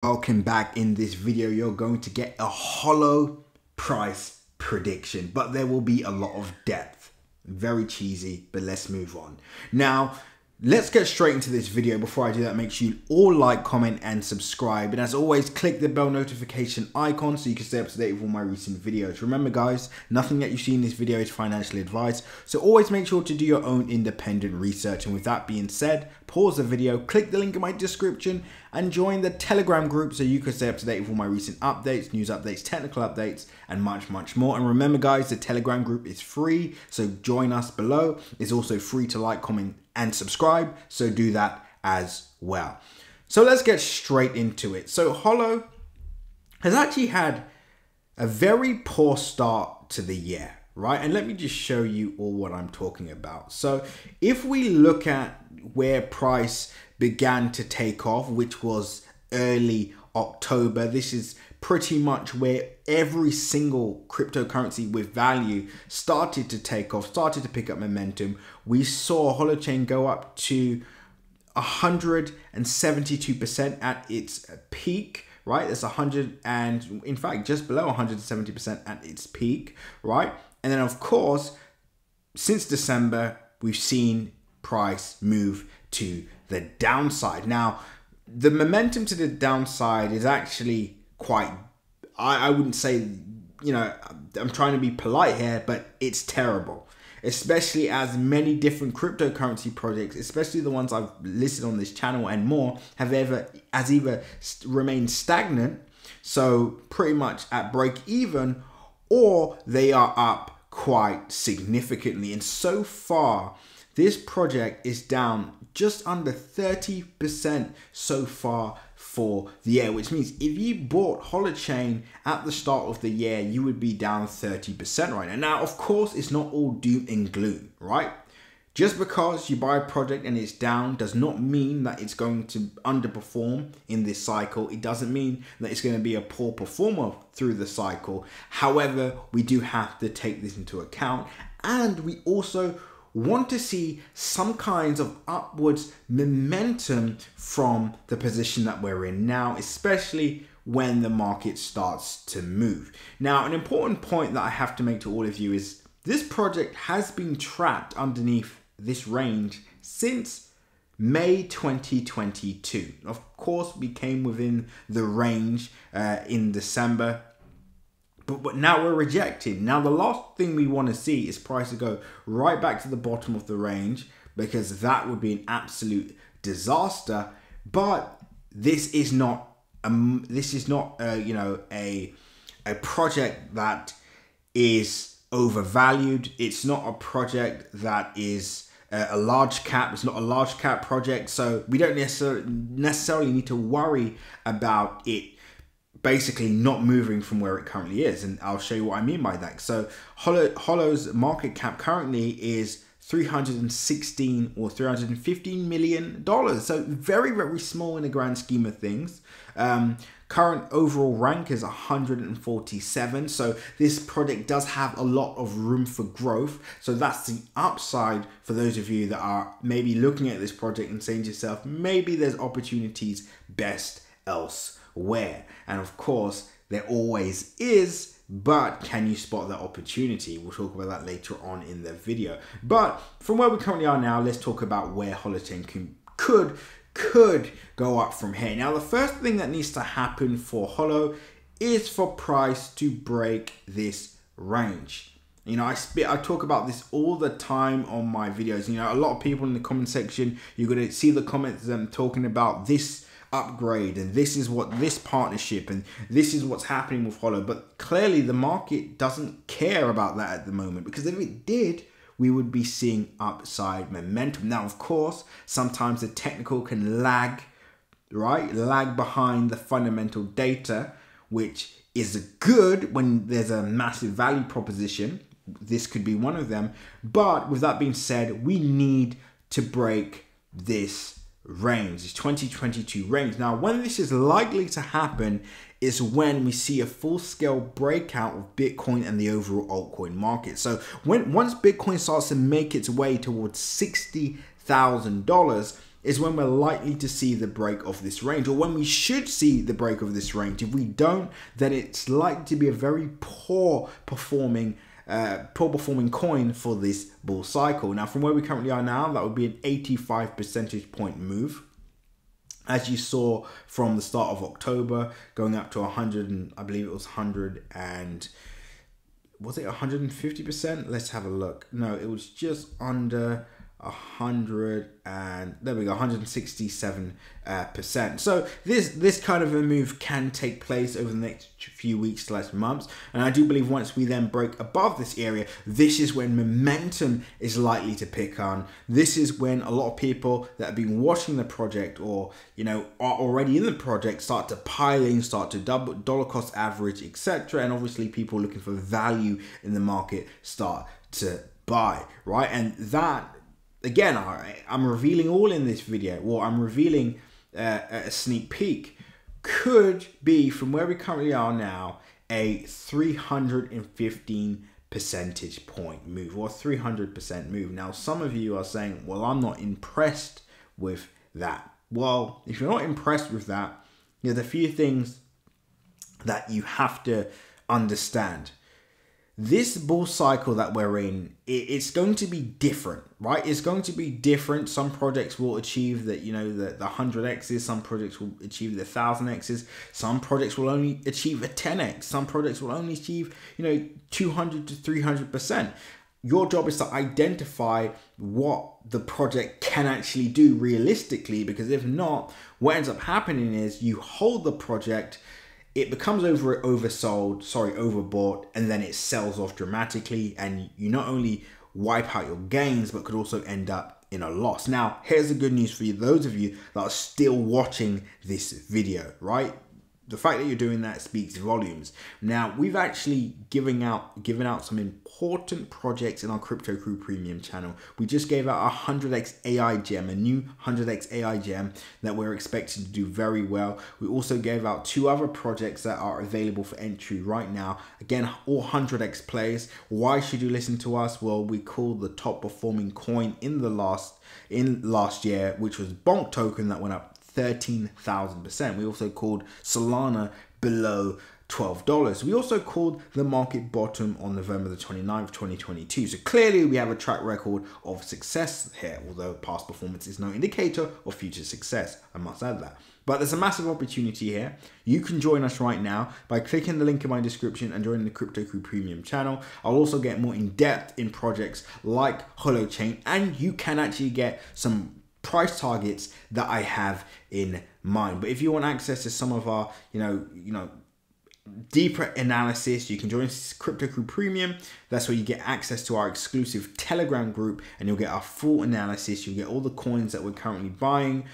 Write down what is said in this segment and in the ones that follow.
Welcome back. In this video, you're going to get a Holo price prediction, but there will be a lot of depth. Very cheesy, but let's move on. Now, let's get straight into this video. Before I do that, make sure you all like, comment, and subscribe. And as always, click the bell notification icon so you can stay up to date with all my recent videos. Remember guys, nothing that you see in this video is financial advice. So always make sure to do your own independent research. And with that being said, pause the video, click the link in my description, and join the Telegram group so you can stay up to date with all my recent updates, news updates, technical updates, and much more. And remember guys, the Telegram group is free, so join us below. It's also free to like, comment, and subscribe, so do that as well. So let's get straight into it. So Holo has actually had a very poor start to the year, right? And let me just show you all what I'm talking about. So if we look at where price began to take off, which was early October, this is pretty much where every single cryptocurrency with value started to take off, started to pick up momentum. We saw holochain go up to 172% at its peak, right? That's 100 and in fact just below 170% at its peak, right? And then of course, since December, we've seen price move to the downside. Now, the momentum to the downside is actually quite, I wouldn't say, you know, I'm trying to be polite here, but it's terrible. Especially as many different cryptocurrency projects, especially the ones I've listed on this channel and more, have either remained stagnant, so pretty much at break even, or they are up quite significantly. And so far, this project is down just under 30% so far for the year, which means if you bought holochain at the start of the year, you would be down 30% right now. Now, of course, it's not all doom and gloom, right? Just because you buy a project and it's down does not mean that it's going to underperform in this cycle. It doesn't mean that it's going to be a poor performer through the cycle. However, we do have to take this into account, and we also want to see some kinds of upwards momentum from the position that we're in now, especially when the market starts to move. Now, an important point that I have to make to all of you is this project has been trapped underneath this range since May 2022. Of course, we came within the range in December, but now we're rejected. Now, the last thing we want to see is price to go right back to the bottom of the range, because that would be an absolute disaster. But this is not you know, a project that is overvalued. It's not a project that is a large cap. It's not a large cap project, so we don't necessarily need to worry about it basically not moving from where it currently is. And I'll show you what I mean by that. So Holo's market cap currently is $316 or $315 million. So very small in the grand scheme of things. Current overall rank is 147. So this project does have a lot of room for growth. So that's the upside for those of you that are maybe looking at this project and saying to yourself, maybe there's opportunities best elsewhere. And of course, there always is, but can you spot that opportunity? We'll talk about that later on in the video. But from where we currently are now, let's talk about where holochain could go up from here. Now, the first thing that needs to happen for Holo is for price to break this range. You know, I talk about this all the time on my videos. You know, a lot of people in the comment section, you're going to see the comments talking about this upgrade and this is what this partnership and this is what's happening with Holo. But clearly the market doesn't care about that at the moment, because if it did, we would be seeing upside momentum. Now, of course, sometimes the technical can lag, right? Lag behind the fundamental data, which is good when there's a massive value proposition. This could be one of them. But with that being said, we need to break this range, this 2022 range. Now, when this is likely to happen is when we see a full-scale breakout of Bitcoin and the overall altcoin market. So once Bitcoin starts to make its way towards $60,000, is when we're likely to see the break of this range, or when we should see the break of this range. If we don't, then it's likely to be a very poor performing coin for this bull cycle. Now, from where we currently are now, that would be an 85 percentage point move, as you saw from the start of October, going up to 100, and I believe it was 100 and was it 150%? Let's have a look. No, it was just under 100, and there we go, 167%. So this kind of a move can take place over the next few weeks / months, and I do believe once we then break above this area, this is when momentum is likely to pick on. This is when a lot of people that have been watching the project, or are already in the project, start to pile in, start to double dollar cost average, etc. And obviously people looking for value in the market start to buy, right? And that, again, I'm revealing all in this video, or I'm revealing a sneak peek, could be, from where we currently are now, a 315 percentage point move, or 300% move. Now, some of you are saying, well, I'm not impressed with that. Well, if you're not impressed with that, there's a few things that you have to understand. This bull cycle that we're in, it's going to be different, right? It's going to be different. Some projects will achieve the 100x's. Some projects will achieve the 1000x's. Some projects will only achieve a 10x. Some projects will only achieve 200 to 300%. Your job is to identify what the project can actually do realistically, because if not, what ends up happening is you hold the project, it becomes overbought, and then it sells off dramatically, and you not only wipe out your gains, but could also end up in a loss. Now, here's the good news for you, those of you that are still watching this video, right? The fact that you're doing that speaks volumes. Now, we've actually given out some important projects in our Crypto Crew Premium channel. We just gave out a 100x AI gem, a new 100x AI gem that we're expecting to do very well. We also gave out 2 other projects that are available for entry right now. Again, all 100x plays. Why should you listen to us? Well, we called the top performing coin in last year, which was Bonk token, that went up 13,000%. We also called Solana below $12. We also called the market bottom on November the 29th, 2022. So clearly we have a track record of success here, although past performance is no indicator of future success. I must add that. But there's a massive opportunity here. You can join us right now by clicking the link in my description and joining the Crypto Crew Premium channel. I'll also get more in depth in projects like Holochain, and you can actually get some price targets that I have in mind. But if you want access to some of our, deeper analysis, you can join Crypto Crew Premium. That's where you get access to our exclusive Telegram group, and you'll get our full analysis. You'll get all the coins that we're currently buying,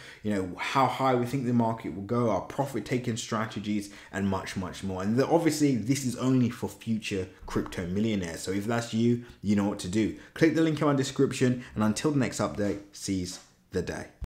how high we think the market will go, our profit taking strategies, and much, much more. And obviously, this is only for future crypto millionaires. So if that's you, you know what to do. Click the link in my description, and until the next update, seize the day.